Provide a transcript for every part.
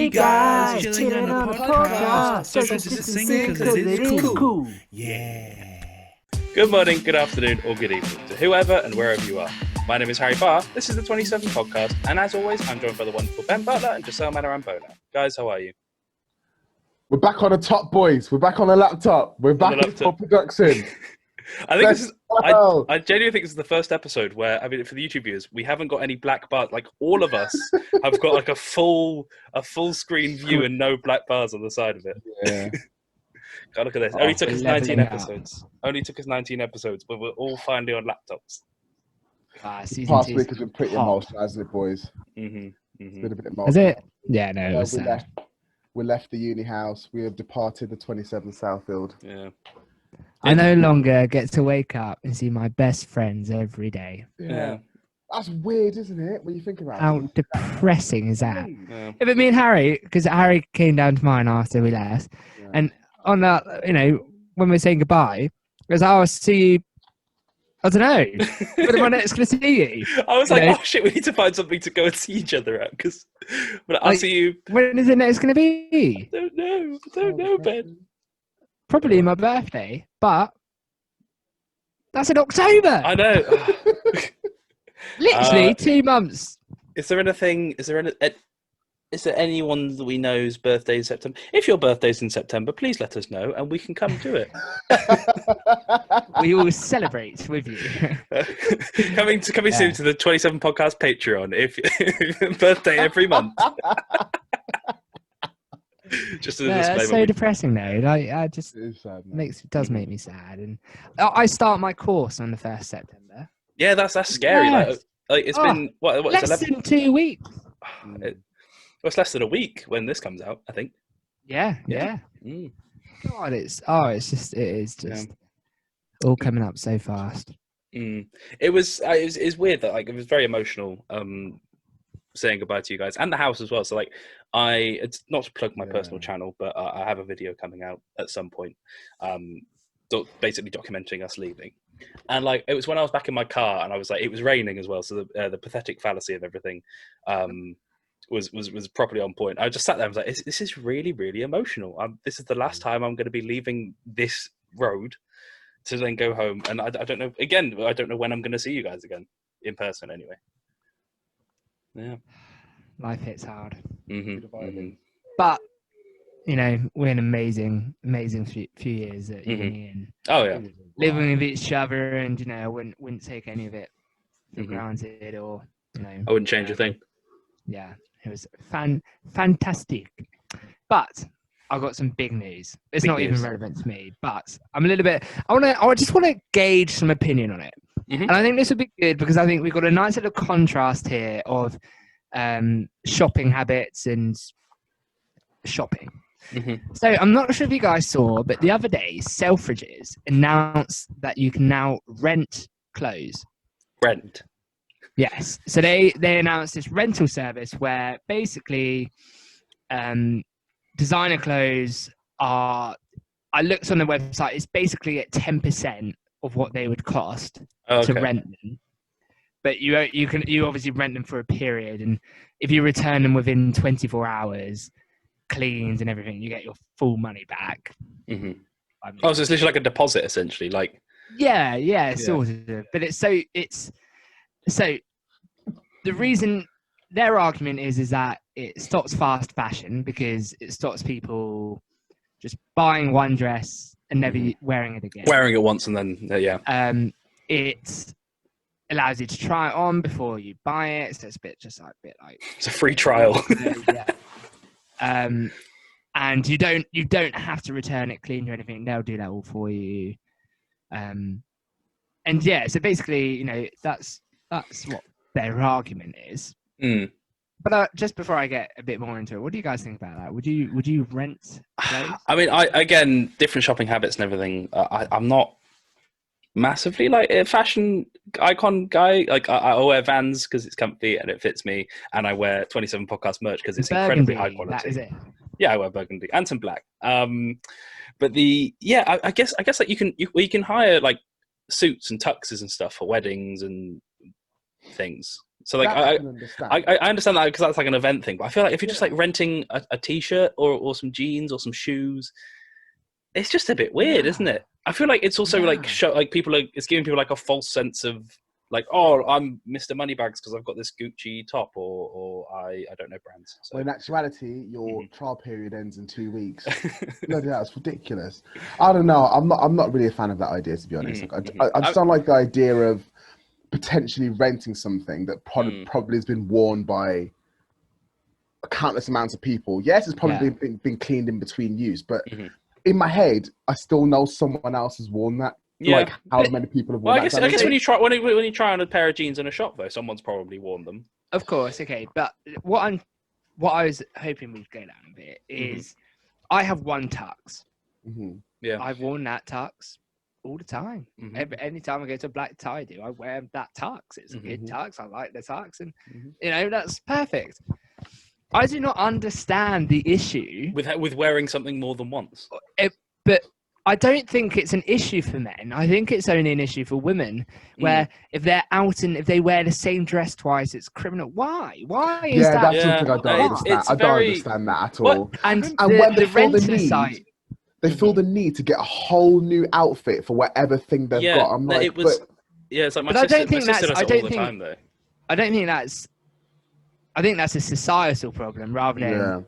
Three guys chilling on a podcast. Social distancing because it is cool. Yeah. Good morning, good afternoon, or good evening to whoever and wherever you are. My name is Harry Barr. This is the 27 podcast, and as always, I'm joined by the wonderful Ben Butler and Joscel Manarambona. Guys, how are you? We're back on the top, boys. We're back on the laptop. We're back in full production. I think I genuinely think this is the first episode where, I mean, for the YouTube viewers, we haven't got any black bars. Like, all of us have got like a full screen view and no black bars on the side of it. Yeah. God, look at this. Only took us 19 episodes. But we're all finally on laptops. Past week has been pretty emotional, hasn't it, boys? It's been a bit emotional. Is it? Yeah, no, it was we left the uni house. We have departed the 27 Southfield. Yeah. I no longer get to wake up and see my best friends every day. Yeah. That's weird, isn't it, when you think about it? How depressing is that? Yeah. But me and Harry, because Harry came down to mine after we left, and on that, when we're saying goodbye, because I'll see you, I don't know, when am I next going to see you? I was like, oh shit, we need to find something to go and see each other at, because I'll see you. When is it next going to be? I don't know, Ben. Probably my birthday, but that's in October. I know. Literally 2 months. Is there anyone that we know's birthday in September? If your birthday's in September, please let us know and we can come to it. We will celebrate with you. Coming soon to the 27 podcast Patreon. If birthday every month. Just as a disclaimer. That's so depressing, though. I just It is sad, does make me sad. And I start my course on the 1st September. Yeah, that's scary. Yes. Like it's been what? Less than 2 weeks. It's less than a week when this comes out, I think. Yeah. Mm. God, it is just all coming up so fast. It was weird that it was very emotional saying goodbye to you guys and the house as well. So it's not to plug my personal channel, but I have a video coming out at some point, basically documenting us leaving. And it was when I was back in my car and I was it was raining as well, so the pathetic fallacy of everything was properly on point. I just sat there and was like, this is really, really emotional. This is the last time I'm going to be leaving this road to then go home, and I don't know. Again, I don't know when I'm going to see you guys again in person. Anyway, yeah, Life hits hard. But we're an amazing few years at uni, and living with each other, and I wouldn't take any of it for granted, or I wouldn't change a thing. Yeah, it was fantastic. But I've got some big news. It's not even relevant to me, but I'm a little bit. I just want to gauge some opinion on it, and I think this would be good because I think we've got a nice little contrast here of shopping habits and shopping. So I'm not sure if you guys saw, but the other day, Selfridges announced that you can now rent clothes. Rent. Yes. So they announced this rental service where basically designer clothes are, I looked on the website, it's basically at 10% of what they would cost to rent them. But you obviously rent them for a period, and if you return them within 24 hours, cleaned and everything, you get your full money back. So it's literally like a deposit, essentially. Sort of. But it's so the reason their argument is that it stops fast fashion because it stops people just buying one dress and never wearing it again. Wearing it once and then it allows you to try it on before you buy it, so it's a bit like it's a free trial. And you don't have to return it clean or anything. They'll do that all for you. So basically, that's what their argument is. But just before I get a bit more into it, what do you guys think about that? Would you rent clothes? I mean, again, different shopping habits and everything. I'm not massively a fashion icon guy. I wear Vans because it's comfy and it fits me, and I wear 27 podcast merch because it's incredibly high quality. That is it. Yeah, I wear burgundy and some black. But I guess you can hire suits and tuxes and stuff for weddings and things. So like I understand that because that's like an event thing. But I feel like if you're just like renting a t-shirt or some jeans or some shoes, it's just a bit weird, isn't it? I feel like it's also like it's giving people like a false sense of like, oh, I'm Mr. Moneybags because I've got this Gucci top or I don't know brands. So. Well, in actuality, your trial period ends in 2 weeks. No, that's ridiculous. I don't know. I'm not really a fan of that idea, to be honest. I just don't like the idea of potentially renting something that probably has been worn by countless amounts of people. Yes, it's probably been cleaned in between use, but in my head, I still know someone else has worn that. Yeah, like how many people have worn that. I guess when you try on a pair of jeans in a shop, though, someone's probably worn them. Of course, okay. But what I was hoping we'd go down a bit is, I have one tux. Yeah, I've worn that tux all the time. Any time I go to a black tie do, I wear that tux. It's a good tux. I like the tux, and you know, that's perfect. I do not understand the issue with wearing something more than once. But I don't think it's an issue for men. I think it's only an issue for women, where if they're out and if they wear the same dress twice, it's criminal. Why? Why is that? That's something I don't understand. I don't understand that at all. And when they feel the need, they feel the need to get a whole new outfit for whatever thing they've got. I'm like, it's like my sister does it all the time, though. I don't think that's. I think that's a societal problem rather than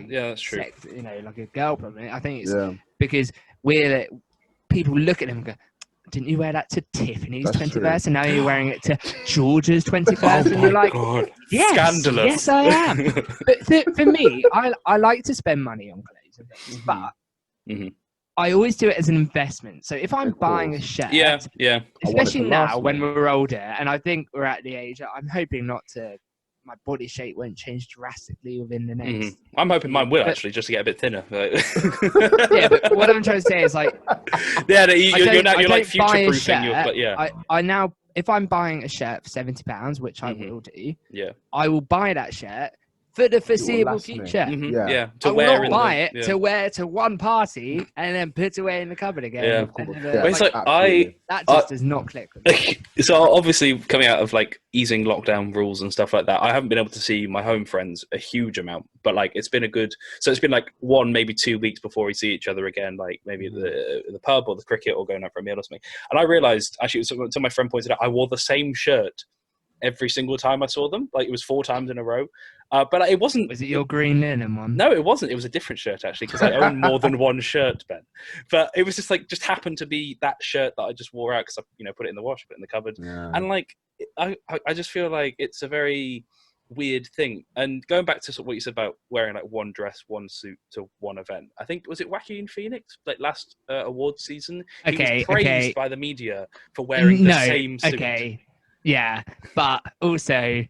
that's true. Like a girl problem. I think it's because people look at them and go, didn't you wear that to Tiffany's 21st and now you're wearing it to George's 21st? And you're like, yes, scandalous. Yes, I am. But for me, I like to spend money on clothes and things, but I always do it as an investment. So if I'm buying a shirt, especially now when we're older, and I think we're at the age, I'm hoping not to. My body shape won't change drastically within the next. I'm hoping mine will actually, just to get a bit thinner. But... but what I'm trying to say is like, you're like future-proofing. I now, if I'm buying a shirt for £70, which I will do, I will buy that shirt for the foreseeable future. To I wear will not buy it to wear to one party and then put away in the cupboard again. That just does not click with me. So obviously coming out of like easing lockdown rules and stuff like that, I haven't been able to see my home friends a huge amount, but like it's been like 1, maybe 2 weeks before we see each other again, like maybe the pub or the cricket or going out for a meal or something. And I realized, actually, so my friend pointed out, I wore the same shirt every single time I saw them. Like it was 4 times in a row. But it wasn't. Was it your green linen one? No, it wasn't. It was a different shirt actually, because I own more than one shirt, Ben. But it was just happened to be that shirt that I just wore out because I put it in the wash, put it in the cupboard, and like I just feel like it's a very weird thing. And going back to what you said about wearing like one dress, one suit to one event, I think was it Joaquin Phoenix like last awards season? He was praised by the media for wearing the same suit. Yeah, but also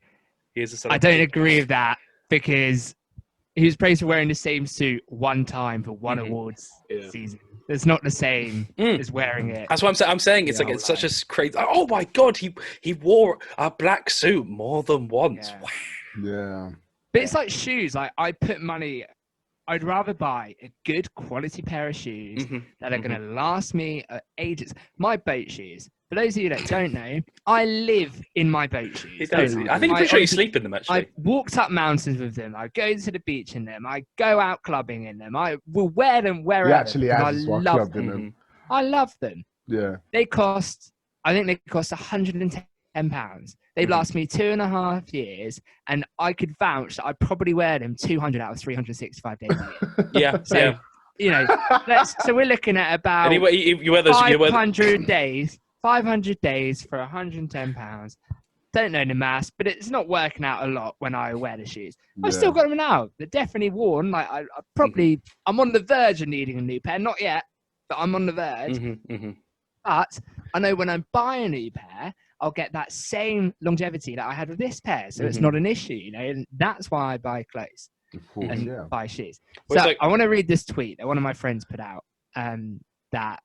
I don't agree with that because he was praised for wearing the same suit one time for one awards season. It's not the same as wearing it. That's what I'm saying. It's like it's such a crazy. Oh my god, he wore a black suit more than once. Yeah. But it's like shoes. Like I put money. I'd rather buy a good quality pair of shoes that are going to last me ages. My boat shoes. For those of you that don't know, I live in my boat shoes. I think I'm pretty sure you sleep in them, actually. I walked up mountains with them. I go to the beach in them. I go out clubbing in them. I will wear them wherever. I love them. I love them. Yeah. I think they cost £110. They last me 2.5 years, and I could vouch that I probably wear them 200 out of 365 days a year. So we're looking at about you wear those, 500 days. 500 days for £110. Don't know the maths, but it's not working out a lot when I wear the shoes. I've still got them now. They're definitely worn. Like I'm on the verge of needing a new pair. Not yet, but I'm on the verge. But I know when I buy a new pair, I'll get that same longevity that I had with this pair. So it's not an issue, and that's why I buy clothes and buy shoes. So I want to read this tweet that one of my friends put out that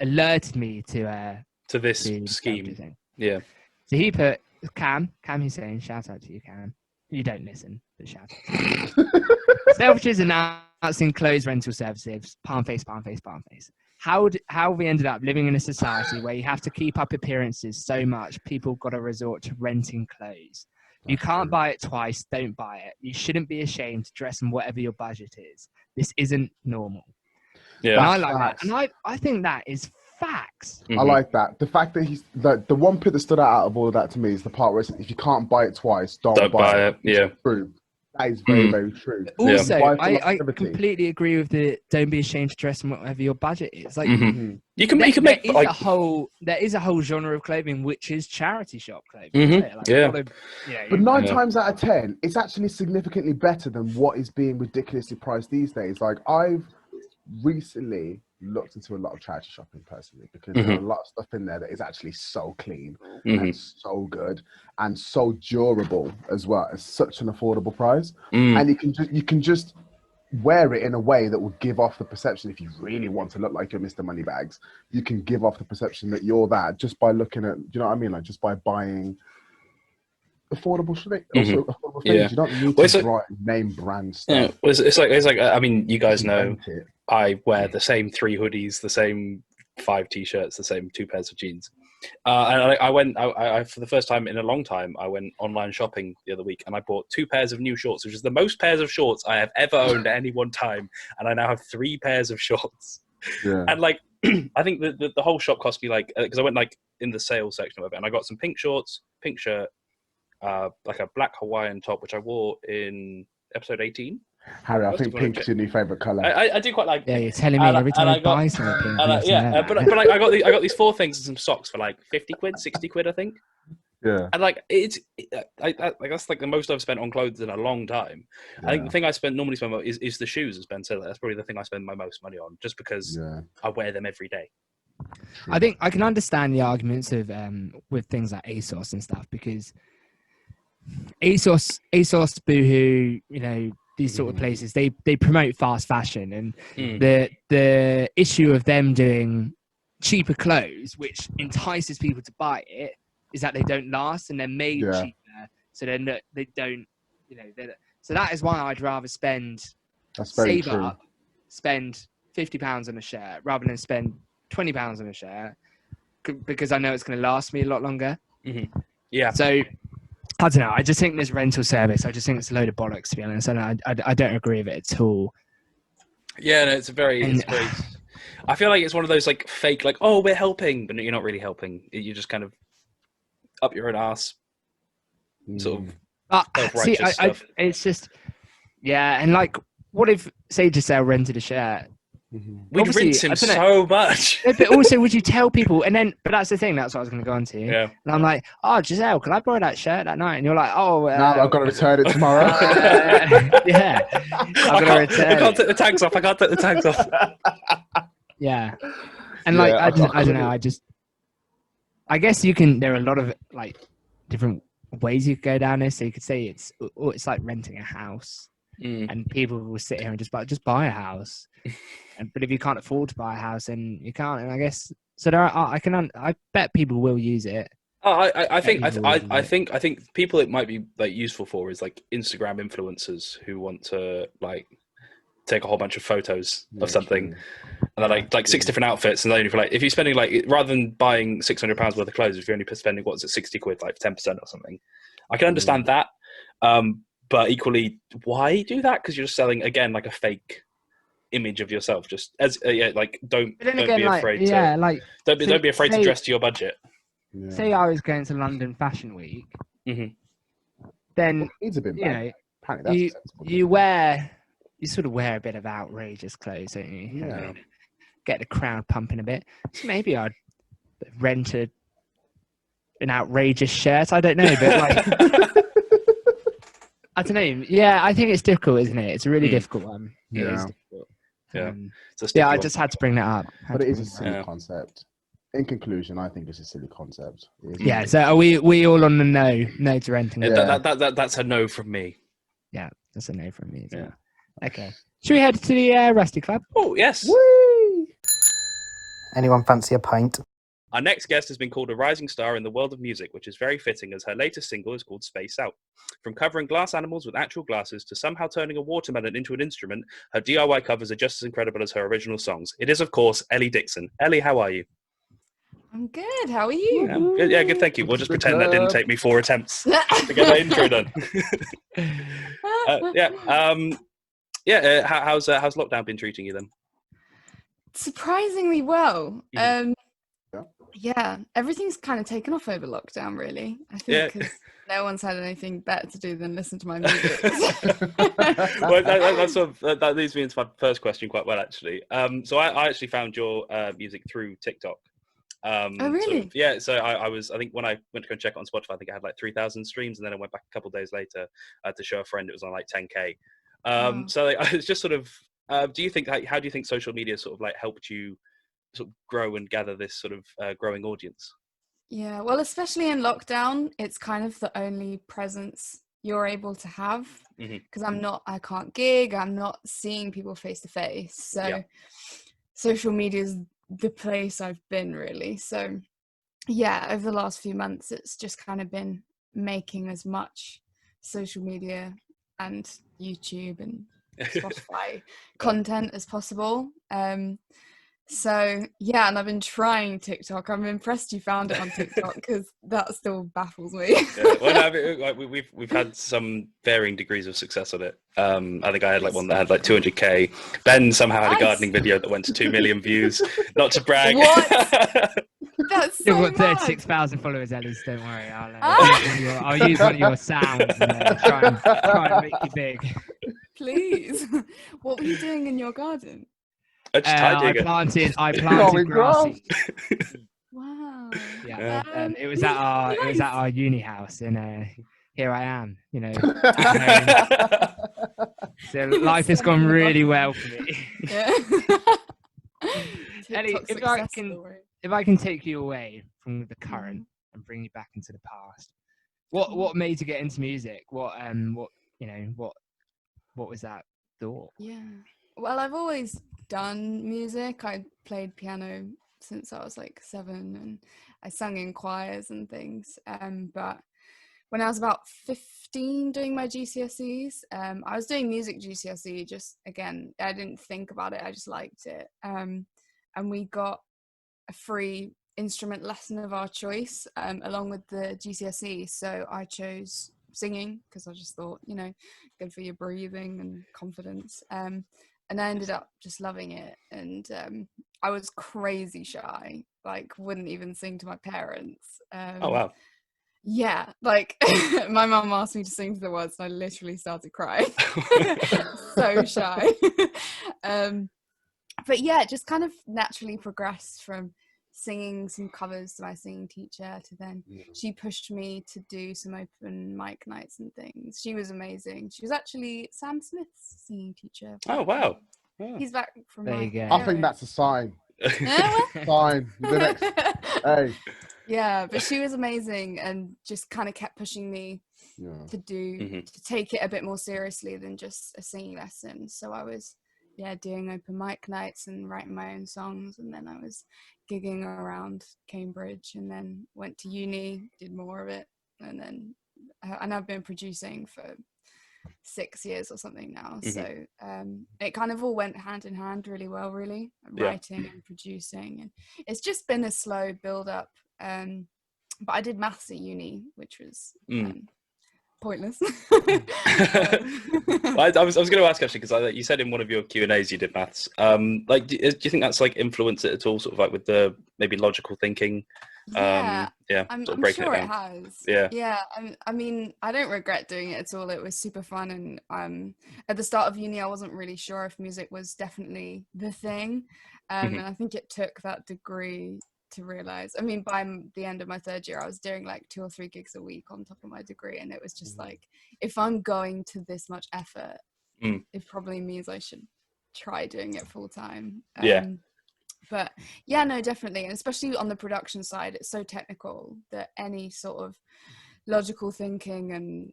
alerted me to this scheme. Yeah. So he put Cam Hussein, shout out to you, Cam. You don't listen, but shout out. Selfridges announcing clothes rental services. Palm face. how we ended up living in a society where you have to keep up appearances so much, people got to resort to renting clothes. You can't buy it twice, don't buy it. You shouldn't be ashamed to dress in whatever your budget is. This isn't normal. Yeah. And I like that. And I think that is facts. I like that. The fact that the one bit that stood out of all of that to me is the part where if you can't buy it twice, don't buy it. Yeah. True. That is very, very true. Also, I completely agree with the don't be ashamed to dress in whatever your budget is. Like you can make there is a whole genre of clothing which is charity shop clothing. But 9 times out of 10, it's actually significantly better than what is being ridiculously priced these days. Like I've recently looked into a lot of charity shopping personally because there are a lot of stuff in there that is actually so clean and so good and so durable as well at such an affordable price. And you can just wear it in a way that will give off the perception, if you really want to look like you're Mr. Moneybags, you can give off the perception that you're that just by looking at, do you know what I mean? Like just by buying affordable shit. Also affordable things. You don't need to write name brand stuff. Yeah. It's like I mean, you guys know I wear the same 3 hoodies, the same 5 t-shirts, the same 2 pairs of jeans. And I went for the first time in a long time, I went online shopping the other week and I bought 2 pairs of new shorts, which is the most pairs of shorts I have ever owned at any one time. And I now have 3 pairs of shorts. Yeah. And like, I think the whole shop cost me like, because I went like in the sales section of it and I got some pink shorts, pink shirt, like a black Hawaiian top, which I wore in episode 18. Harry, I think pink's your new favourite colour. I do quite like pink. Yeah, you're telling me every time I buy something pink. But like I got these 4 things and some socks for like 50 quid, 60 quid, I think. Yeah. And like that's like the most I've spent on clothes in a long time. Yeah. I think the thing I normally spend is the shoes, as Ben said. That's probably the thing I spend my most money on, just because I wear them every day. True. I think I can understand the arguments of with things like ASOS and stuff, because ASOS, Boohoo, you know, these sort of places, they promote fast fashion, and the issue of them doing cheaper clothes, which entices people to buy it, is that they don't last and they're made cheaper, so they don't, you know. So that is why I'd rather spend £50 on a shirt rather than spend £20 on a shirt, because I know it's going to last me a lot longer. Yeah. So I don't know. I just think this rental service, I just think it's a load of bollocks, to be honest. And I don't agree with it at all. Yeah, no, it's very. I feel like it's one of those like fake, like, oh, we're helping, but you're not really helping. You're just kind of up your own ass, sort of self-righteous stuff. It's just, and like, what if, say, Joscel rented a shirt? We'd rinse him so much. But also, would you tell people? And then, but that's the thing. That's what I was going to go on to. Yeah. And I'm like, oh, Joscel, can I borrow that shirt that night? And you're like, oh, no, I've got to return it tomorrow. Yeah. I can't take the tags off. Yeah. And like, I don't know. I guess you can. There are a lot of like different ways you could go down this. So you could say it's like renting a house. And people will sit here and just buy a house, but if you can't afford to buy a house, then you can't. And I guess so. I bet people will use it. I think people it might be like useful for is like Instagram influencers who want to like take a whole bunch of photos of something, and then like 6 different outfits, and then if you're spending like, rather than buying £600 worth of clothes, if you're only spending 60 quid, like 10% or something, I can understand that. But equally, why do that? Because you're just selling, again, like a fake image of yourself. Just as don't be afraid to dress to your budget. Yeah. Say I was going to London Fashion Week, then it's a bit you bad. know you sort of wear a bit of outrageous clothes, don't you? Yeah. Get the crowd pumping a bit. So maybe I'd rent an outrageous shirt. I don't know, but like. I don't know. Yeah, I think it's difficult, isn't it? It's a really difficult one. Yeah. It is difficult. Yeah. I just had to bring that up. But it is a silly concept. In conclusion, I think it's a silly concept. Yeah. So are we all on the no to renting? Yeah. That's a no from me. Yeah, that's a no from me. Yeah. Okay. Should we head to the Rusty Club? Oh yes. Whee! Anyone fancy a pint? Our next guest has been called a rising star in the world of music, which is very fitting as her latest single is called Space Out. From covering glass animals with actual glasses to somehow turning a watermelon into an instrument, her DIY covers are just as incredible as her original songs. It is, of course, Ellie Dixon. Ellie, how are you? I'm good. How are you? Yeah, good. Yeah, good. Thank you. We'll just pretend that didn't take me 4 attempts to get that intro done. How's lockdown been treating you then? Surprisingly well. Mhm. Yeah, everything's kind of taken off over lockdown, really. I think because no one's had anything better to do than listen to my music. Well, that leads me into my first question quite well, actually. So I actually found your music through TikTok. Oh, really? So I think when I went to go and check it on Spotify, I think I had like 3,000 streams, and then I went back a couple of days later to show a friend it was on like 10K. Wow. So like, it's just sort of, how do you think social media sort of like helped you sort of grow and gather this sort of growing audience? Yeah, well, especially in lockdown, it's kind of the only presence you're able to have because I can't gig, I'm not seeing people face to face. So social media is the place I've been, really. So yeah, over the last few months, it's just kind of been making as much social media and YouTube and Spotify content as possible. So yeah, and I've been trying TikTok. I'm impressed you found it on TikTok because that still baffles me. We've had some varying degrees of success on it. I think I had like one that had like 200K. Ben somehow had a gardening video that went to 2 million views. Not to brag. What? That's so You've got mad. 36,000 followers, Ellie. Don't worry. I'll use one of your sounds and try and make you big. Please. What were you doing in your garden? I planted grass. Wow. Yeah. It was at our uni house, and here I am. You know. So life has gone really well for me. Yeah. Ellie, if I can take you away from the current and bring you back into the past, what made you get into music? What was that thought? Yeah. Well, I've always done music. I played piano since I was like 7, and I sang in choirs and things. But when I was about 15 doing my GCSEs, I was doing music GCSE, just, again, I didn't think about it, I just liked it. And we got a free instrument lesson of our choice along with the GCSE. So I chose singing because I just thought, good for your breathing and confidence. And I ended up just loving it. And I was crazy shy, like wouldn't even sing to my parents. Oh, wow. Yeah, like my mum asked me to sing to the words and I literally started crying. So shy. But yeah, it just kind of naturally progressed from singing some covers to my singing teacher to then she pushed me to do some open mic nights and things. She was amazing. She was actually Sam Smith's singing teacher. Oh, wow. Yeah. He's back from there you go. I think that's a sign. Sign. The next, hey. Yeah, but she was amazing and just kind of kept pushing me to take it a bit more seriously than just a singing lesson. So I was doing open mic nights and writing my own songs, and then I was gigging around Cambridge, and then went to uni, did more of it, and I've been producing for 6 years or something now. So it kind of all went hand in hand really well, really, writing and producing, and it's just been a slow build up. But I did maths at uni, which was pointless. I was going to ask actually, because you said in one of your Q&As you did maths. Like, do you think that's like influenced it at all, sort of like with the maybe logical thinking? I'm sure it has. Yeah. I mean, I don't regret doing it at all. It was super fun, and at the start of uni, I wasn't really sure if music was definitely the thing, and I think it took that degree to realize. I mean, by the end of my 3rd year, I was doing like 2 or 3 gigs a week on top of my degree, and it was just like, if I'm going to this much effort, it probably means I should try doing it full time. But yeah, no, definitely, and especially on the production side, it's so technical that any sort of logical thinking and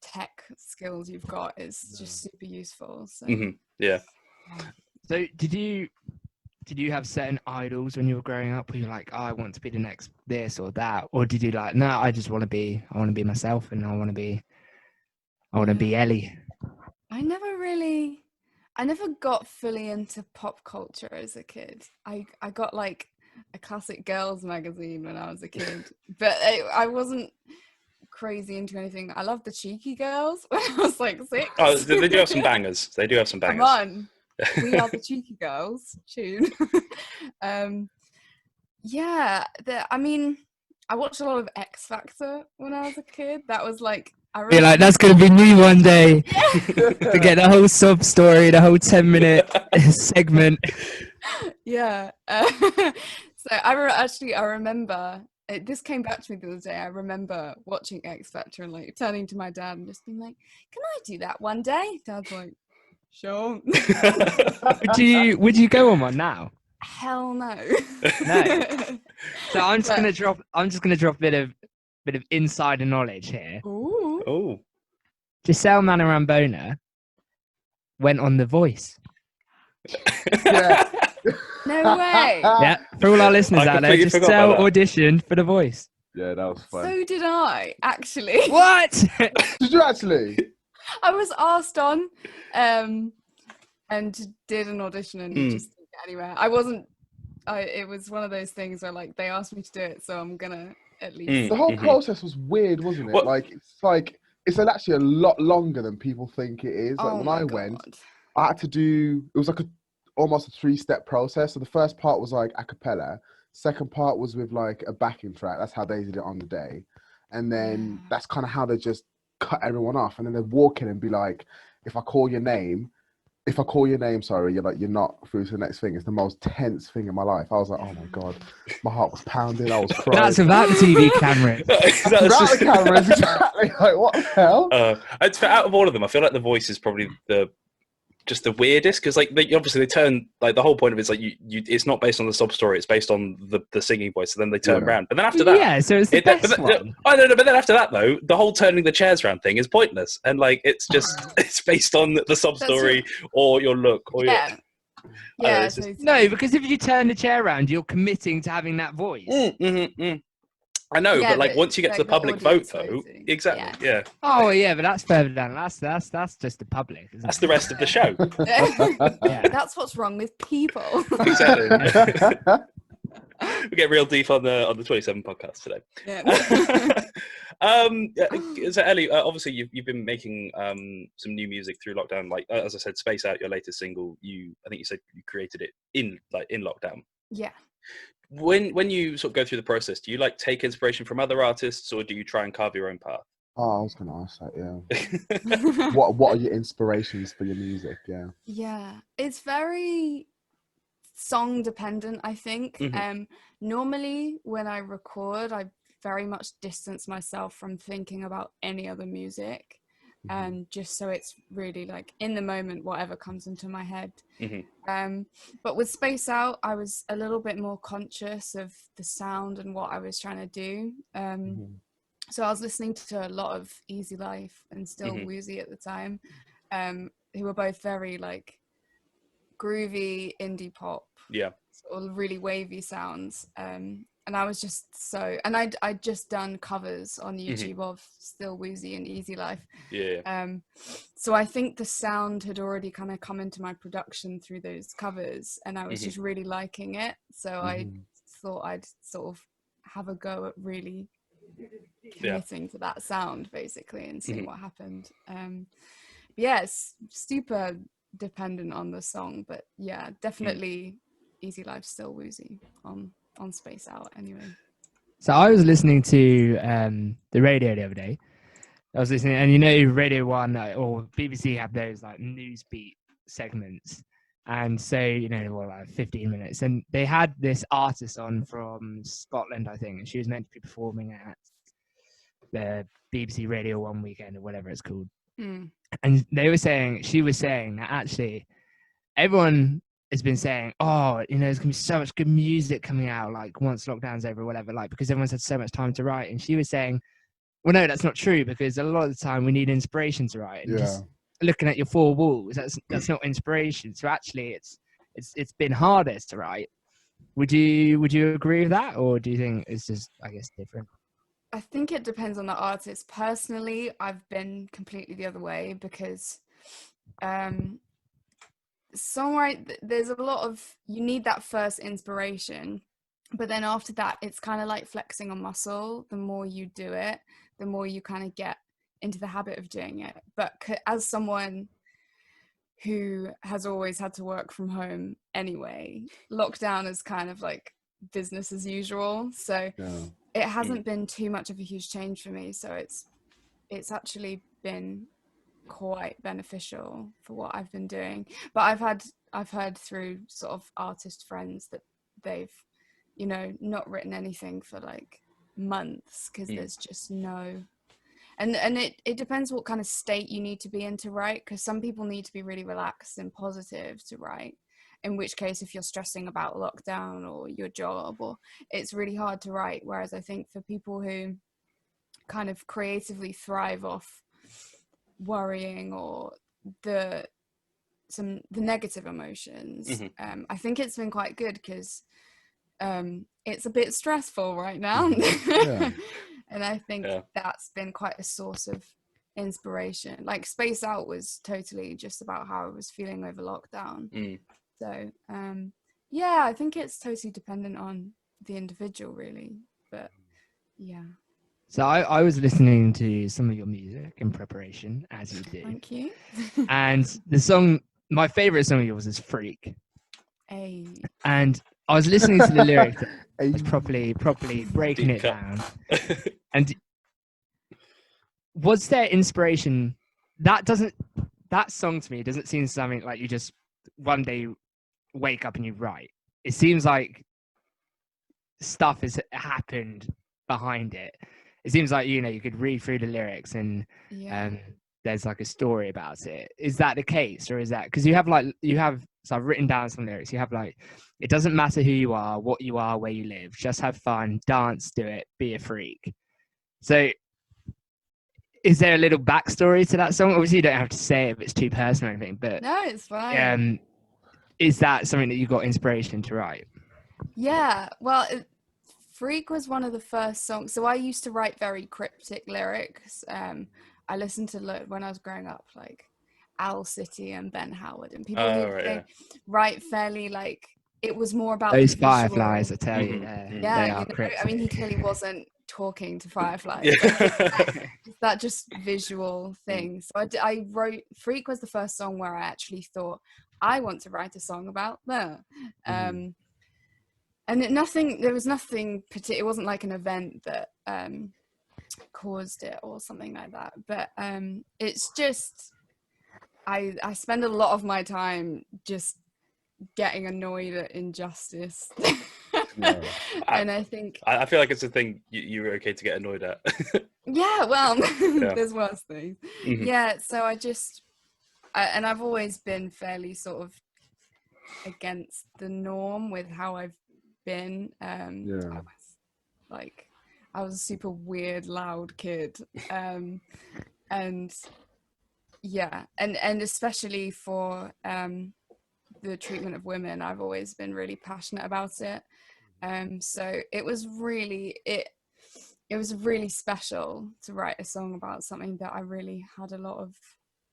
tech skills you've got is just super useful. So yeah. So did you did you have certain idols when you were growing up? Were you like, oh, I want to be the next this or that, or did you like, no, I want to be myself, and I want to be Ellie? I never got fully into pop culture as a kid. I got like a classic girls magazine when I was a kid, but I wasn't crazy into anything. I loved the Cheeky Girls when I was like 6. Oh, they do have some bangers. They do have some bangers. Come on. We Are the Cheeky Girls tune. I mean, I watched a lot of X Factor when I was a kid. That was like, you're like, that's gonna be me one day. To get the whole sub story, the whole 10-minute segment. Yeah. So I remember this came back to me the other day. I remember watching X Factor and like turning to my dad and just being like, "Can I do that one day?" Dad's like, "Sure." Would you go on one now? Hell no. No. So I'm just gonna drop a bit of insider knowledge here. Ooh. Oh. Joscel Manarambona went on The Voice. Yeah. No way. Yeah, for all our listeners out there, Joscel auditioned for The Voice. Yeah, that was fun. So did I, actually. What? Did you actually? I was asked on and did an audition and just didn't get anywhere. It was one of those things where like they asked me to do it, so I'm gonna at least. The whole process was weird, wasn't it? What? It's actually a lot longer than people think it is. Like when I went, I had to do, it was like almost a 3-step process. So the first part was like a cappella. Second part was with like a backing track. That's how they did it on the day. And then that's kind of how they just cut everyone off. And then they'd walk in and be like, if I call your name, sorry, you're not through to the next thing. It's the most tense thing in my life. I was like, oh my God, my heart was pounding. I was crying. That's without the TV camera. Without the cameras, exactly. Like, what the hell? Out of all of them, I feel like The Voice is probably the weirdest, because like obviously they turn, like the whole point of it is like you it's not based on the sub story, it's based on the singing voice, so then they turn around, but then after that, so it's the best one. I don't know, but then after that though, the whole turning the chairs around thing is pointless, and like it's just it's based on the sub story or your look or no, because if you turn the chair around, you're committing to having that voice. I know, but like once you get to the public vote, though, exactly, yeah. Oh yeah, but that's further down. That's just the public. That's the rest of the show. Yeah. That's what's wrong with people. Exactly. We get real deep on the 27 podcast today. Yeah. So Ellie, obviously you've been making some new music through lockdown. Like as I said, Space Out, your latest single. I think you said you created it in lockdown. Yeah. When you sort of go through the process, do you like take inspiration from other artists, or do you try and carve your own path? Oh, I was going to ask that, yeah. What are your inspirations for your music? Yeah. Yeah, it's very song dependent, I think. Normally when I record, I very much distance myself from thinking about any other music. And just so it's really like in the moment, whatever comes into my head. But with Space Out, I was a little bit more conscious of the sound and what I was trying to do. So I was listening to a lot of Easy Life and Still Woozy at the time, who were both very like groovy indie pop, sort of really wavy sounds. And I was just I'd just done covers on YouTube of Still Woozy and Easy Life. So I think the sound had already kind of come into my production through those covers, and I was just really liking it. So I thought I'd sort of have a go at really committing to that sound, basically, and seeing what happened. It's super dependent on the song, but yeah, definitely Easy Life, Still Woozy on Space Out anyway. So I was listening to the radio the other day. I was listening, and you know, Radio 1 or BBC have those like news beat segments, and so you know, like 15 minutes, and they had this artist on from Scotland, I think, and she was meant to be performing at the BBC Radio 1 weekend or whatever it's called. And she was saying that actually everyone has been saying, oh, you know, there's gonna be so much good music coming out, like once lockdown's over or whatever, like because everyone's had so much time to write. And she was saying, well, no, that's not true, because a lot of the time we need inspiration to write. And just looking at your four walls, that's not inspiration. So actually, it's been hardest to write. Would you agree with that, or do you think it's just, I guess, different? I think it depends on the artist. Personally, I've been completely the other way because songwriting, there's a lot of, you need that first inspiration, but then after that, it's kind of like flexing a muscle. The more you do it, the more you kind of get into the habit of doing it. But as someone who has always had to work from home anyway, lockdown is kind of like business as usual. So it hasn't been too much of a huge change for me. So it's actually been quite beneficial for what I've been doing. But I've heard through sort of artist friends that they've, you know, not written anything for like months because there's just no, and it depends what kind of state you need to be in to write, because some people need to be really relaxed and positive to write, in which case if you're stressing about lockdown or your job, or it's really hard to write. Whereas I think for people who kind of creatively thrive off worrying or the negative emotions, I think it's been quite good because it's a bit stressful right now. And I think that's been quite a source of inspiration. Like Space Out was totally just about how I was feeling over lockdown. So yeah, I think it's totally dependent on the individual really, but yeah. So I was listening to some of your music in preparation, as you do. Thank you. And the song, my favorite song of yours is Freak. Hey. And I was listening to the lyrics, properly breaking it down. And was there inspiration? That song to me doesn't seem something like you just one day wake up and you write. It seems like stuff has happened behind it. It seems like, you know, you could read through the lyrics and there's like a story about it. Is that the case, or is that because you have so I've written down some lyrics. You have like, it doesn't matter who you are, what you are, where you live, just have fun, dance, do it, be a freak. So is there a little backstory to that song? Obviously you don't have to say it if it's too personal or anything, but no, it's fine. Is that something that you got inspiration to write? Yeah, well, Freak was one of the first songs. So I used to write very cryptic lyrics. I listened to when I was growing up, like Owl City and Ben Howard, and people who write fairly like, it was more about those the fireflies, I visual. tell you. Yeah, they are you know, cryptic. I mean, he clearly wasn't talking to fireflies. That just visual thing. So I wrote, Freak was the first song where I actually thought, I want to write a song about that. And there was nothing particular. It wasn't like an event that caused it or something like that. But it's just, I spend a lot of my time just getting annoyed at injustice. And I think I feel like it's a thing you're okay to get annoyed at. Yeah, well, there's worse things. Yeah, so and I've always been fairly sort of against the norm with how I've been. I was a super weird, loud kid. And yeah, and especially for the treatment of women, I've always been really passionate about it. So it was really special to write a song about something that I really had a lot of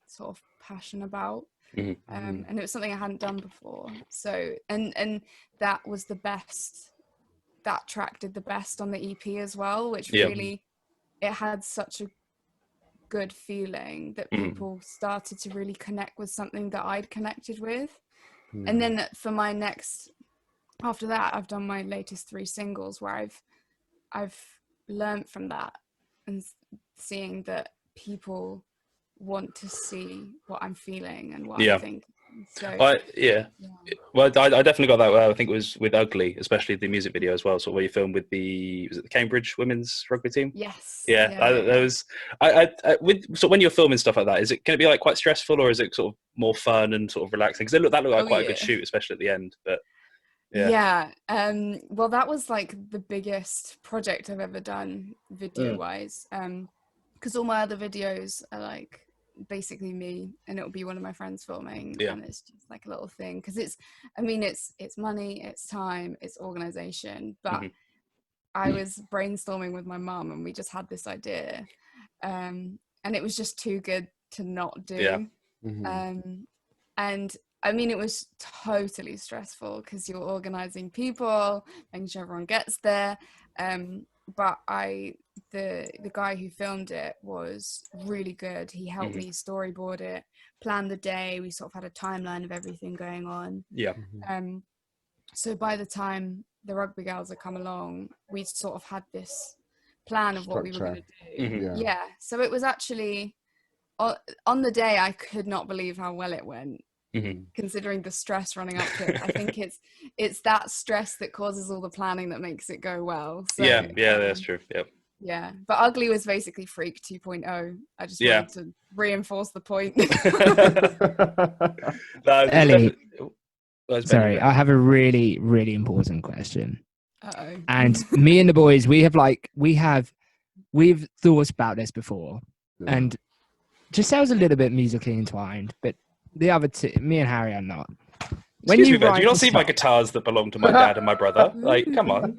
sort of passion about. And it was something I hadn't done before. So and that was the best. That track did the best on the EP as well, which really, it had such a good feeling that people started to really connect with something that I'd connected with. And then for my after that, I've done my latest 3 singles where I've learned from that and seeing that people want to see what I'm feeling and what I think. So well, I definitely got that. I think it was with Ugly, especially the music video as well. So where you filmed with the Cambridge women's rugby team? Yes. So when you're filming stuff like that, can it be like quite stressful, or is it sort of more fun and sort of relaxing? Because that looked like quite a good shoot, especially at the end. But well, that was like the biggest project I've ever done video wise, because all my other videos are like basically me, and it'll be one of my friends filming, Yeah. and it's just like a little thing because it's money, it's time, it's organization. But I was brainstorming with my mum, and we just had this idea, and it was just too good to not do. Yeah. And I mean, it was totally stressful because you're organizing people, making sure everyone gets there. But the guy who filmed it was really good. He helped me storyboard it, plan the day. We sort of had a timeline of everything going on. Yeah. So by the time the rugby girls had come along, we sort of had this plan of what we were going to do. Yeah. So it was actually, on the day, I could not believe how well it went. Considering the stress running up to it. I think it's that stress that causes all the planning that makes it go well. So, yeah, that's true. Yep. Yeah, but Ugly was basically Freak 2.0. I just wanted to reinforce the point. Ellie, sorry, I have a really, really important question. Uh-oh. And me and the boys, we've thought about this before, and Jocel's a little bit musically inclined, but the other two, me and Harry, are not. When Excuse me, man, do you not see my guitars that belong to my dad and my brother? Like, come on.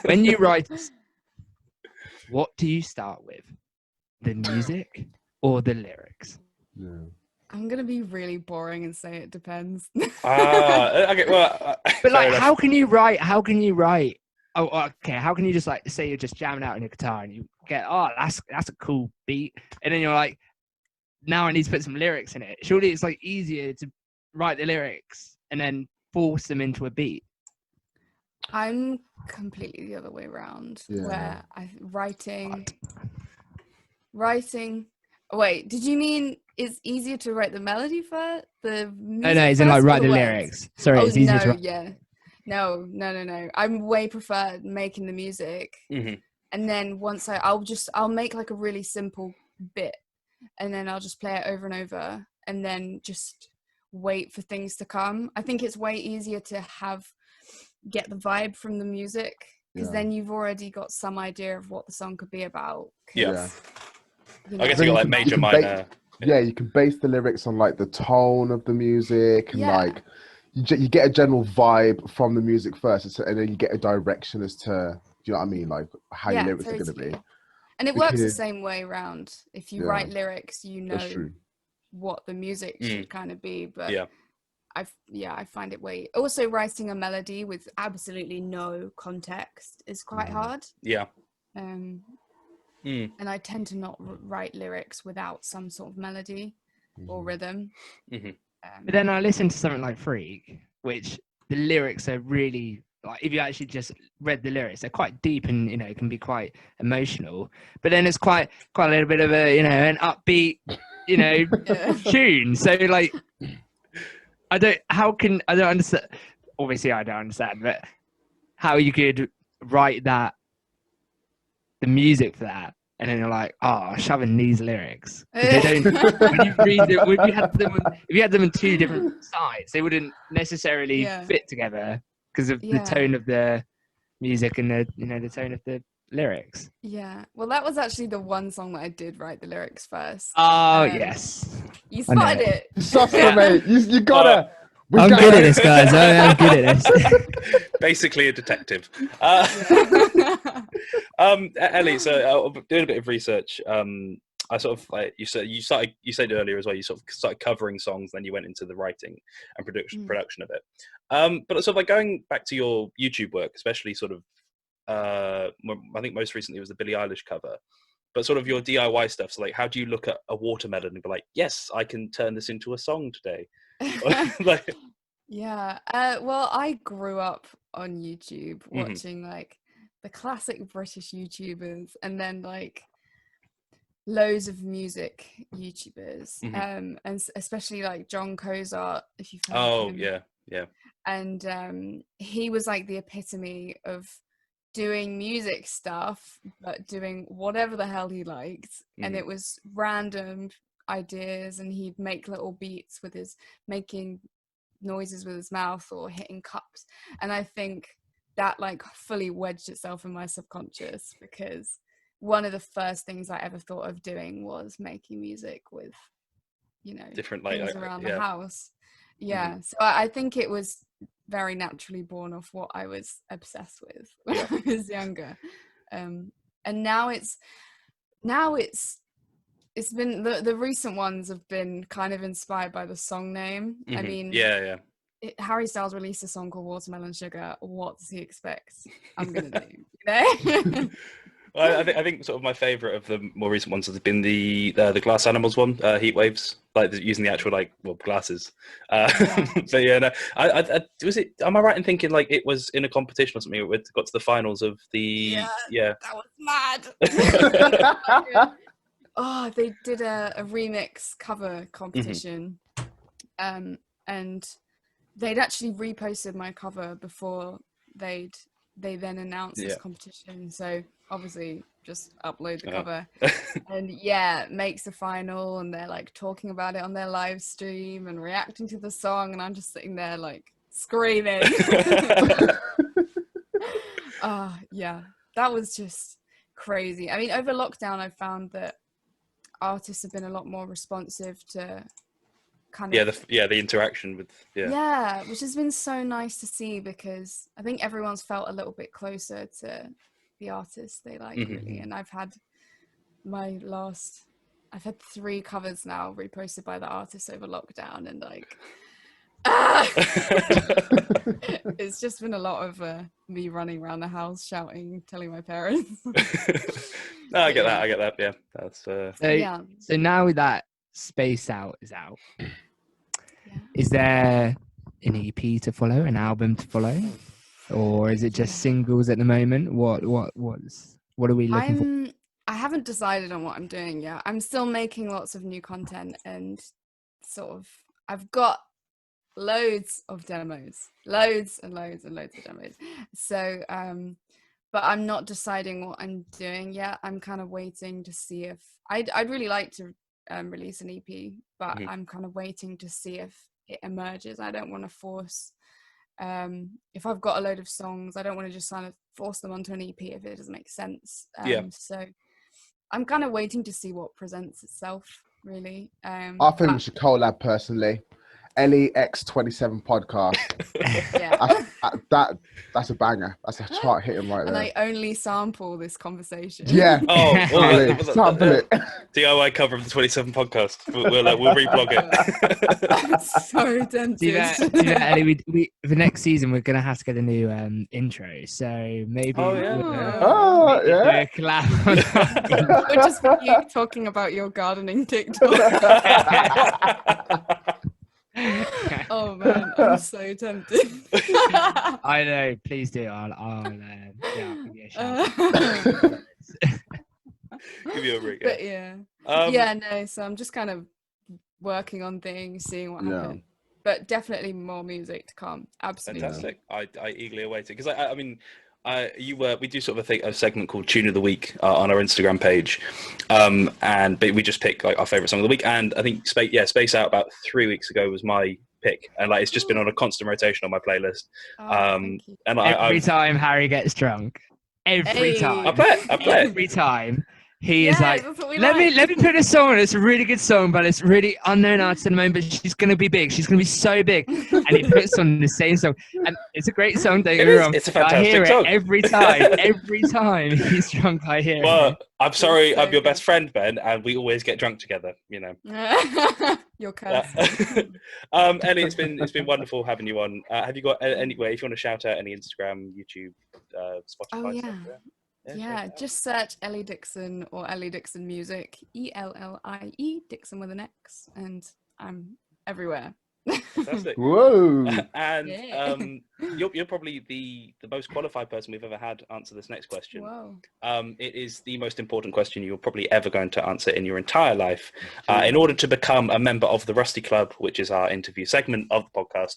When you write, what do you start with? The music or the lyrics? I'm gonna be really boring and say it depends. Okay, well, but like, how can you write? Oh, okay. How can you just like say you're just jamming out on your guitar and you get, that's a cool beat, and then you're like, now I need to put some lyrics in it. Surely it's like easier to write the lyrics and then force them into a beat. I'm completely the other way around. Where writing. Wait, did you mean it's easier to write the melody for the music? No, it's in like write the lyrics. Sorry, it's easier to write. No. I way prefer making the music, and then once I'll make like a really simple bit, and then I'll just play it over and over, and then just wait for things to come. I think it's way easier to get the vibe from the music, because then you've already got some idea of what the song could be about. Yeah. You know, I guess you got like major, minor. You can base the lyrics on like the tone of the music, and like you get a general vibe from the music first, and then you get a direction as to, do you know what I mean, like how your lyrics are going to be. And it works the same way around. If you write lyrics, you know what the music should kind of be. But I find it way. Also, writing a melody with absolutely no context is quite hard. Yeah. And I tend to not write lyrics without some sort of melody or rhythm. But then I listen to something like Freak, which the lyrics are really, like, if you actually just read the lyrics, they're quite deep and, you know, can be quite emotional. But then it's quite a little bit of a, you know, an upbeat, you know, tune. So like, I don't understand. Obviously, I don't understand, but how you could write that, the music for that, and then you're like, shoving these lyrics. They don't. When you read it, if you had them on two different sides, they wouldn't necessarily fit together because of the tone of the music and the tone of the lyrics. Yeah. Well, that was actually the one song that I did write the lyrics first. Oh yes. You spotted it. Mate. You gotta. I'm good at this, guys. I'm good at this. Basically a detective. Ellie, so doing a bit of research. I sort of, like you said earlier as well, you sort of started covering songs, then you went into the writing and production of it. But sort of like going back to your YouTube work, especially sort of, I think most recently was the Billie Eilish cover, but sort of your DIY stuff. So like, how do you look at a watermelon and be like, yes, I can turn this into a song today? Like, well, I grew up on YouTube watching like the classic British YouTubers, and then like loads of music YouTubers, and especially like John Cozart, if you've heard of him. Yeah. And he was like the epitome of doing music stuff, but doing whatever the hell he liked, and it was random ideas, and he'd make little beats with making noises with his mouth or hitting cups, and I think that like fully wedged itself in my subconscious, because one of the first things I ever thought of doing was making music with, different things around the house. Yeah. So I think it was very naturally born of what I was obsessed with when I was younger. And now it's been the recent ones have been kind of inspired by the song name. I mean, Harry Styles released a song called Watermelon Sugar. What does he expect I'm gonna do? Well, I think sort of my favourite of the more recent ones has been the Glass Animals one, Heat Waves, like using the actual glasses. So yeah, no, I was it. Am I right in thinking like it was in a competition or something? It got to the finals of the that was mad. Oh, they did a remix cover competition, and they'd actually reposted my cover before they then announced this competition. So obviously just upload the cover and makes the final, and they're like talking about it on their live stream and reacting to the song, and I'm just sitting there like screaming. That was just crazy. I mean, over lockdown I found that artists have been a lot more responsive to kind of the interaction with which has been so nice to see, because I think everyone's felt a little bit closer to the artists they like, really. And I've had 3 covers now reposted by the artists over lockdown, and like it's just been a lot of me running around the house shouting, telling my parents. No, I get that. Yeah, that's so now that Space Out is out, is there an EP to follow, an album to follow, or is it just singles at the moment? What are we looking for? I haven't decided on what I'm doing yet. I'm still making lots of new content, and sort of I've got loads of demos, loads and loads of demos. So but I'm not deciding what I'm doing yet. I'm kind of waiting to see if I'd really like to release an EP, but I'm kind of waiting to see if it emerges. I don't want to force if I've got a load of songs, I don't want to just kind of force them onto an EP if it doesn't make sense. So I'm kind of waiting to see what presents itself, really. I think we should collab personally. Ellie X27 podcast. That's a banger. That's a chart hitting right there. And I only sample this conversation. Yeah. Sample it. DIY cover of the 27 podcast. We'll reblog it. I'm so tempted. Do that, Ellie. We the next season we're gonna have to get a new intro. So maybe do a collab. Or just for you talking about your gardening TikTok. Oh man, I'm so tempted. I know, please do. I'll give you a shout. Give you a ring. But so I'm just kind of working on things, seeing what happens. But definitely more music to come. Absolutely. Fantastic. I eagerly await it, because I mean, we do sort of a segment called Tune of the Week on our Instagram page, but we just pick like our favorite song of the week. And I think Space Out about 3 weeks ago was my pick, and like it's just been on a constant rotation on my playlist. And every time Harry gets drunk, every time I play it. Every time. He is like, let me put a song on. It's a really good song, but it's really unknown artist at the moment, but she's going to be big. She's going to be so big. And he puts on the same song. And it's a great song, don't get me wrong. It's a fantastic I hear song. It every time. Every time he's drunk, I hear it. I'm sorry, I'm your best friend, Ben, and we always get drunk together, you know. Your curse. Ellie, it's been wonderful having you on. Have you got any way, if you want to shout out any Instagram, YouTube, Spotify stuff? Yeah, just search Ellie Dixon or Ellie Dixon Music, ELLIE, Dixon with an X, and I'm everywhere. Fantastic. Whoa! And you're probably the most qualified person we've ever had answer this next question. Whoa. It is the most important question you're probably ever going to answer in your entire life. In order to become a member of the Rusty Club, which is our interview segment of the podcast,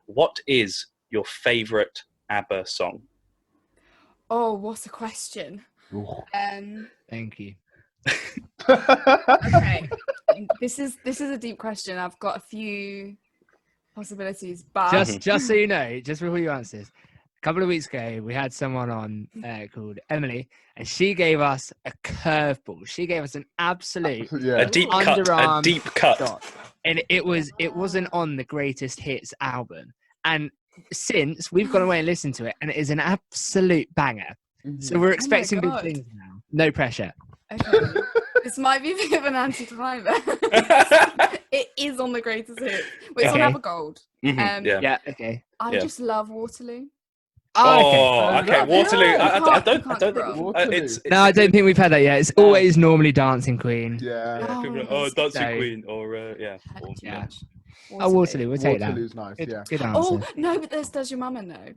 what is your favourite ABBA song? Oh, what a question. Thank you. Okay. This is a deep question. I've got a few possibilities, but just so you know, just before you answer this, couple of weeks ago, we had someone on called Emily, and she gave us a curveball. She gave us an absolute Yeah. A deep cut. A underarm deep cut. shot. And it wasn't on the greatest hits album. And since we've gone away and listened to it, and it is an absolute banger. So we're expecting big things now. No pressure. Okay. This might be a bit of an anticlimax. It is on the greatest hit. It's on Apple Gold. Yeah, okay. I just love Waterloo. Oh, okay. Waterloo. I don't I don't think we've had that yet. It's always normally Dancing Queen. Yeah. Dancing Queen or yeah. Waterloo. We'll take that. Waterloo's nice. Yeah. Good answer. Oh no, but there's Does Your Mama Know?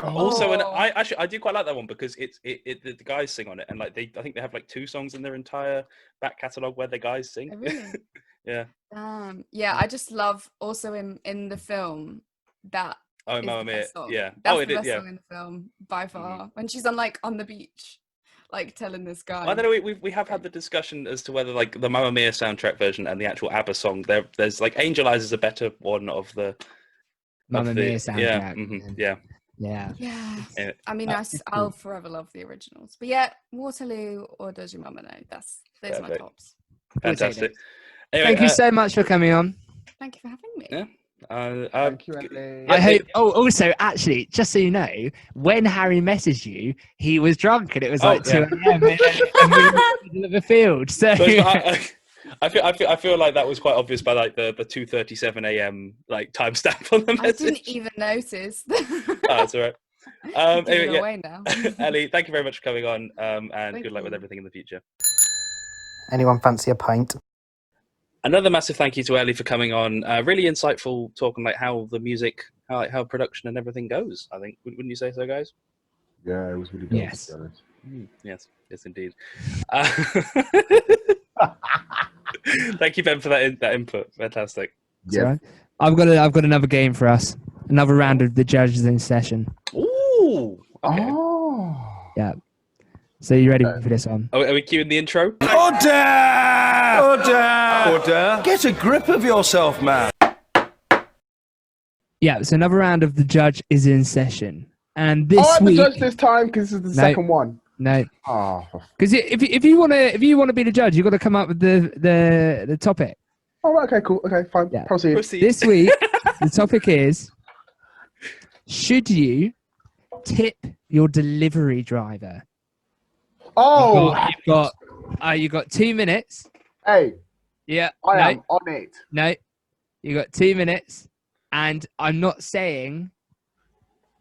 Also, and I do quite like that one because the guys sing on it, and like I think they have like 2 songs in their entire back catalogue where the guys sing. Oh, really? Yeah. Yeah, I just love also in the film that. Oh, Mamma Mia! Yeah. That's the best song in the film by far. When she's on the beach, like telling this guy. I don't know. We have had the discussion as to whether like the Mamma Mia soundtrack version and the actual ABBA song. There's like Angel Eyes is a better one of the Mamma Mia soundtrack. Yeah. Yeah. I mean, I'll forever love the originals. But yeah, Waterloo or Does Your Mama Know? Those are my tops. Fantastic. Anyway, thank you so much for coming on. Thank you for having me. Yeah. Thank you, Ellie. I hope. Oh, also, actually, just so you know, when Harry messaged you, he was drunk, and it was like 2 a.m. and we were in the middle of a field. So I feel like that was quite obvious by like the 2:37 a.m. like timestamp on the message. I didn't even notice. That's all right. Anyway, away now. Ellie, thank you very much for coming on, and good luck with everything in the future. Anyone fancy a pint? Another massive thank you to Ellie for coming on. Really insightful, talking like how the music, how production and everything goes. I think, wouldn't you say so, guys? Yeah, it was really good. Yes, yes, indeed. Thank you, Ben, for that input. Fantastic. Yeah, right. I've got another game for us. Another round of the judges in session. Ooh. Okay. Oh. Yeah. So you ready for this one? Are we cueing the intro? Order! Order! Order! Get a grip of yourself, man. Yeah. So another round of the judge is in session, and this I'm week. the judge this time because this is the second one. No. Oh. Because if you want to be the judge, you've got to come up with the topic. Oh, right, okay, cool. Okay, fine. Yeah. Proceed. This week, the topic is: should you tip your delivery driver? Oh, you got 2 minutes. Hey. Yeah. I am on it. No, you got 2 minutes, and I'm not saying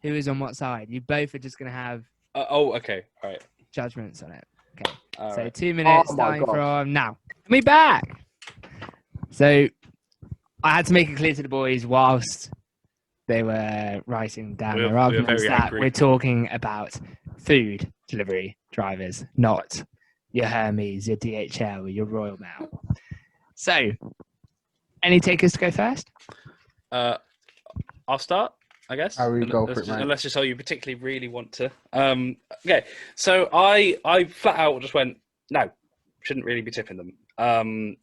who is on what side. You both are just gonna have. Okay. All right. Judgments on it. Okay. All so right. 2 minutes starting from now. Me back. So I had to make it clear to the boys whilst they were writing down their arguments that we're talking about food delivery drivers, not your Hermes, your DHL, your Royal Mail. So, any takers to go first? I'll start, I guess. Harry, go for it, mate. Unless it's how you particularly really want to. Okay, so I flat out just went, no, shouldn't really be tipping them. I'm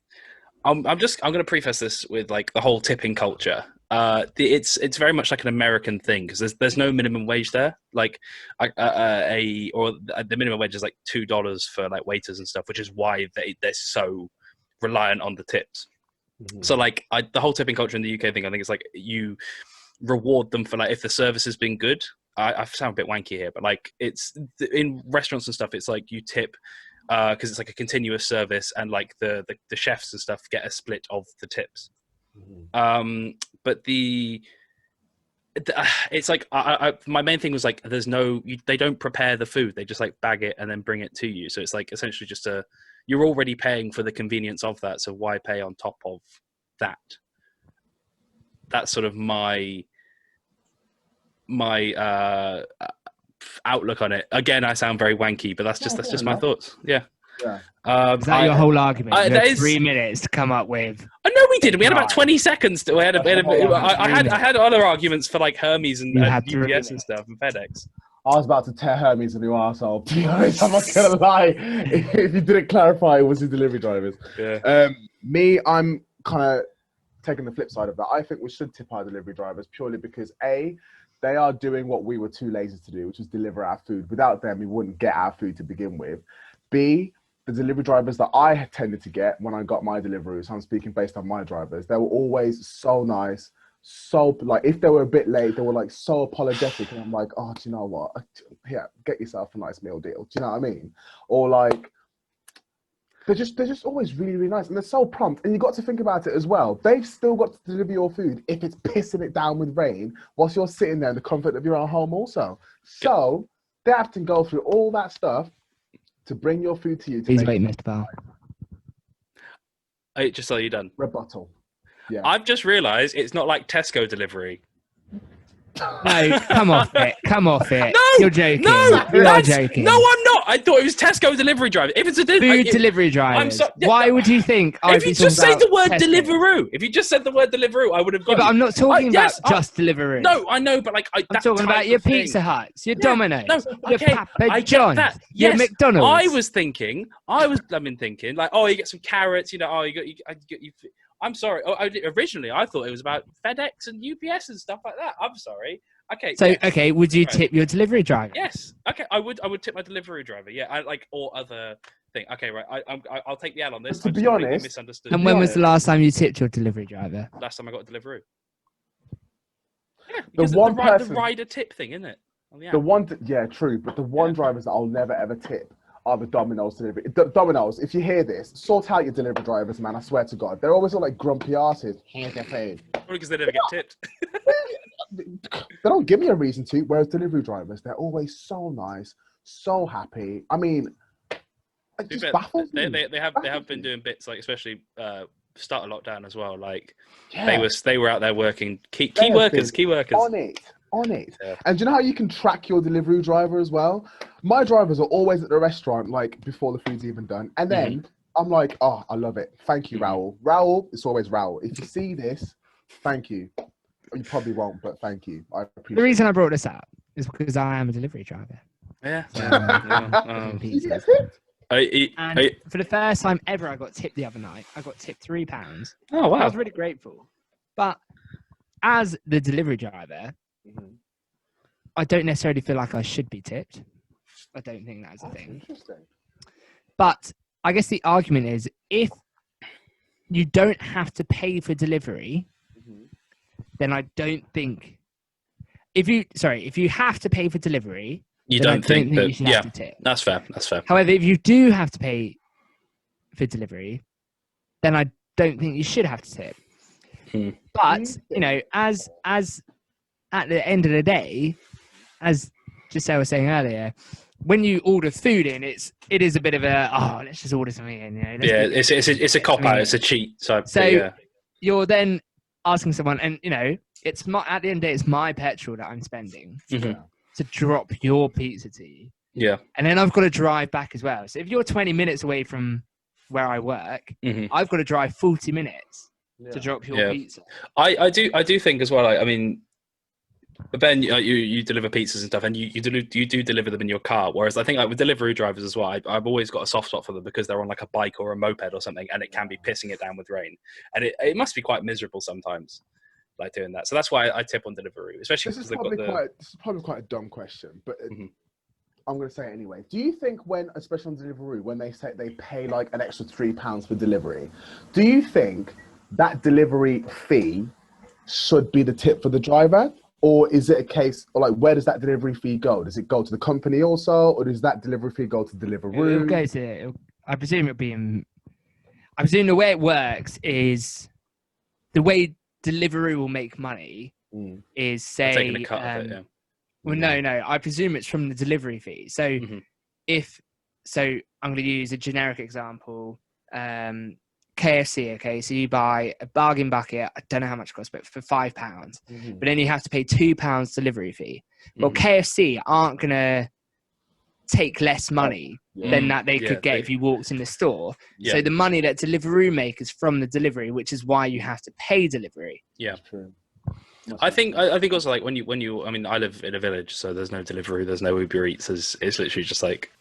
going to preface this with like the whole tipping culture. It's very much like an American thing because there's no minimum wage there. Like the minimum wage is like $2 for like waiters and stuff, which is why they're so reliant on the tips. Mm-hmm. So like the whole tipping culture in the UK thing, I think it's like you reward them for like if the service has been good. I sound a bit wanky here, but like it's in restaurants and stuff. It's like you tip. Because it's like a continuous service, and like the chefs and stuff get a split of the tips. Mm-hmm. But it's like my main thing was like they don't prepare the food; they just like bag it and then bring it to you. So it's like essentially just you're already paying for the convenience of that. So why pay on top of that? That's sort of my outlook on it. Again, I sound very wanky, but that's just my thoughts. Yeah. Yeah. Is that your whole argument? You had 3 minutes to come up with. Oh, no, we didn't. We had about 20 seconds. I had other arguments for like Hermes and UPS and stuff and FedEx. I was about to tear Hermes a new arsehole. To be honest, I'm not gonna lie. If you didn't clarify, it was the delivery drivers. Yeah. I'm kind of taking the flip side of that. I think we should tip our delivery drivers purely because A, they are doing what we were too lazy to do, which is deliver our food. Without them, we wouldn't get our food to begin with. B, the delivery drivers that I tended to get when I got my deliveries, I'm speaking based on my drivers, they were always so nice, so, like, if they were a bit late, they were, like, so apologetic, and I'm like, oh, do you know what? Here, get yourself a nice meal deal. Do you know what I mean? Or, like, they're just always really, really nice, and they're so prompt. And you got to think about it as well. They've still got to deliver your food if it's pissing it down with rain, whilst you're sitting there in the comfort of your own home also. So they have to go through all that stuff to bring your food to you. Please wait, Mr. Bell. Just so you're done. Rebuttal. Yeah. I've just realised it's not like Tesco delivery. No, come off it. Come off it. No, you're joking. No, you are joking. No, I'm not. I thought it was Tesco delivery driver. If it's a food delivery driver, why would you think? If you just say the word Tesco? Deliveroo, if you just said the word Deliveroo, I would have got. Yeah, but I'm not talking about just Deliveroo. No, I know, but like I'm talking about your Pizza Huts, your Domino's, your Papa John's, yes, your McDonald's. I was thinking, like, oh, you get some carrots, you know, oh, you get. I'm sorry. Originally, I thought it was about FedEx and UPS and stuff like that. I'm sorry. Okay. So, yes. Okay, would you tip your delivery driver? Yes. Okay, I would tip my delivery driver. Yeah, I like or other thing. Okay, right. I'll take the L on this. To be honest, misunderstood. And when was the last time you tipped your delivery driver? Last time I got a Deliveroo. Yeah, the rider tip thing, isn't it? Yeah, true. But the one drivers that I'll never ever tip are the Domino's delivery. Domino's, if you hear this, sort out your delivery drivers, man. I swear to God, they're always all like grumpy asses. Here's your food. Probably because they never get tipped. They don't give me a reason to. Whereas delivery drivers, they're always so nice, so happy. I mean, it just baffles me. They have been doing bits like, especially start of lockdown as well. Like they were out there working key workers on it. Yeah. And do you know how you can track your delivery driver as well? My drivers are always at the restaurant, like, before the food's even done. And then I'm like, oh, I love it. Thank you, Raoul. Raoul, it's always Raoul. If you see this, thank you. You probably won't, but thank you. I appreciate the reason I brought this up is because I am a delivery driver. Yeah. For the first time ever, I got tipped the other night. I got tipped £3. Oh, wow. I was really grateful. But as the delivery driver, I don't necessarily feel like I should be tipped. I don't think that's a thing. Interesting. But I guess the argument is, if you don't have to pay for delivery, then I don't think. If you have to pay for delivery, you don't think that. You should have to tip. That's fair. That's fair. However, if you do have to pay for delivery, then I don't think you should have to tip. But you know, as at the end of the day, as Joscel was saying earlier, when you order food in, it is a bit of a let's just order something in. You know, it's a cop out. It's a cheat. So you're then asking someone, and you know, at the end of the day, it's my petrol that I'm spending to drop your pizza to you. Yeah, and then I've got to drive back as well. So if you're 20 minutes away from where I work, I've got to drive 40 minutes to drop your pizza. I do think as well. I mean, Ben, you deliver pizzas and stuff, and you do deliver them in your car. Whereas I think, like, with delivery drivers as well, I've always got a soft spot for them because they're on like a bike or a moped or something, and it can be pissing it down with rain, and it must be quite miserable sometimes, like, doing that. So that's why I tip on Deliveroo, especially because they've got This is probably quite a dumb question, but I'm going to say it anyway. Do you think when, especially on Deliveroo, when they say they pay like an extra £3 for delivery, do you think that delivery fee should be the tip for the driver? Or is it a case, or like, where does that delivery fee go? Does it go to the company also, or does that delivery fee go to Deliveroo? It'll go to. I presume it'll be I presume the way it works is the way Deliveroo will make money is, say, taking a cut of it. Yeah. Well, no. I presume it's from the delivery fee. So I'm going to use a generic example. KFC, okay, so you buy a bargain bucket, I don't know how much it costs, but for £5, but then you have to pay £2 delivery fee. Well, KFC aren't going to take less money than that they could get if you walked in the store. Yeah. So the money that Deliveroo make is from the delivery, which is why you have to pay delivery. Yeah. True. I think also, like, when you I mean, I live in a village, so there's no Deliveroo, there's no Uber Eats, it's literally just like,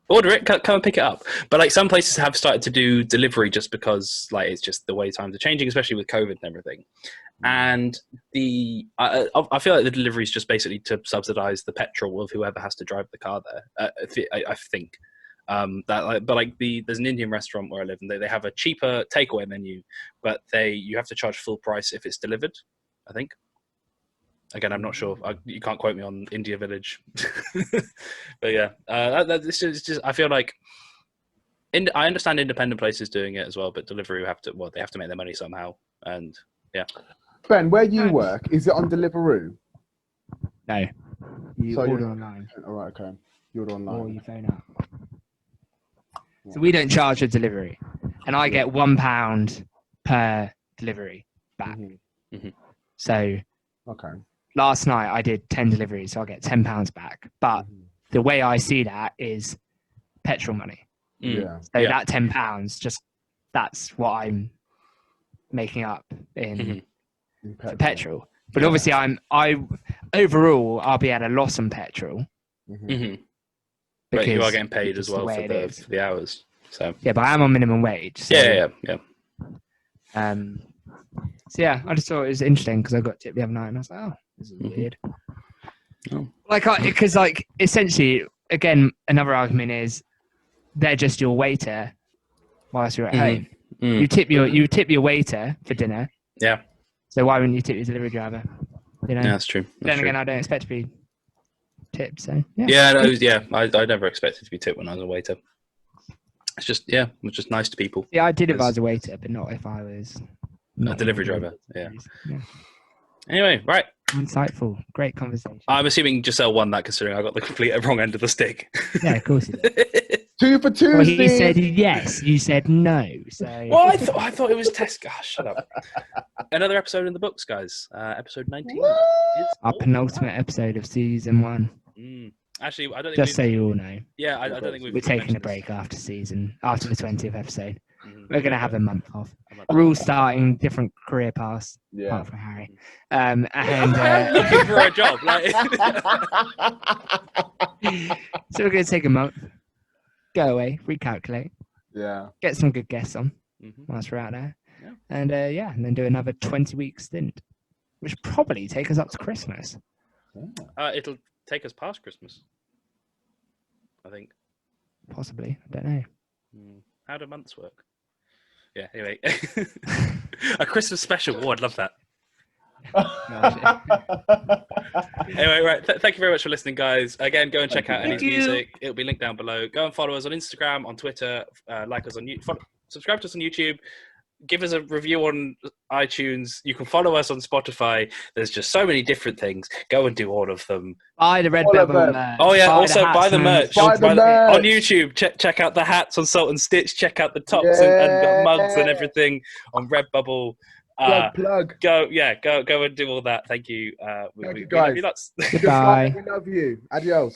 order it, come and pick it up. But like, some places have started to do delivery just because, like, it's just the way times are changing, especially with COVID and everything. And I feel like the delivery is just basically to subsidize the petrol of whoever has to drive the car there. I think there's an Indian restaurant where I live, and they have a cheaper takeaway menu, but you have to charge full price if it's delivered, I think. Again, I'm not sure. You can't quote me on India Village, but yeah, this is just. I feel like I understand independent places doing it as well, but delivery they have to make their money somehow, and yeah. Ben, where you work, is it on Deliveroo? No, you order online. All right, okay. You order online. Or you phone up. So we don't charge a delivery, and I get £1 per delivery back. Mm-hmm. So okay. Last night I did 10 deliveries, so I get £10 back. But the way I see that is petrol money. Yeah. So that £10, that's what I'm making up in for petrol. But obviously overall I'll be at a loss on petrol. But you are getting paid as well for the hours. So yeah, but I am on minimum wage. So, yeah. So yeah, I just thought it was interesting because I got tipped the other night and I was like, oh, this is weird. Oh. Because essentially, again, another argument is they're just your waiter whilst you're at home. You tip your waiter for dinner. Yeah. So why wouldn't you tip your delivery driver? You know. Yeah, that's true. Then again, I don't expect to be tipped. So I never expected to be tipped when I was a waiter. It's just nice to people. Yeah, I did if I was a waiter, but not if I was a delivery driver. Yeah. Anyway, right. Insightful. Great conversation. I'm assuming Joscel won that, considering I got the complete wrong end of the stick. Yeah, of course he did. 2 for 2. Well, he said yes. You said no. So. Well, I thought it was test. Gosh, shut up. Another episode in the books, guys. Episode 19. Our penultimate episode of season 1. Actually, I don't think. Just so you all know. Yeah, I don't think we're taking a break after the 20th episode. We're going to have a month off. We're all starting different career paths, apart from Harry. And looking for a job. So we're going to take a month, go away, recalculate, get some good guests on whilst we're out there, and then do another 20-week stint, which probably take us up to Christmas. It'll take us past Christmas, I think. Possibly, I don't know. How do months work? Yeah, anyway. A Christmas special. Oh, I'd love that. Anyway, right. Thank you very much for listening, guys. Again, go and check out Ellie's music. It'll be linked down below. Go and follow us on Instagram, on Twitter, like us on YouTube. Subscribe to us on YouTube. Give us a review on iTunes. You can follow us on Spotify. There's just so many different things. Go and do all of them. Buy the Red Pebble merch. Oh yeah, also buy the merch. On YouTube. Check out the hats on Salt and Stitch. Check out the tops and mugs and everything on Redbubble. Plug. Go and do all that. Thank you. Thank you, guys. We love you lots. Goodbye. We love you. Adios.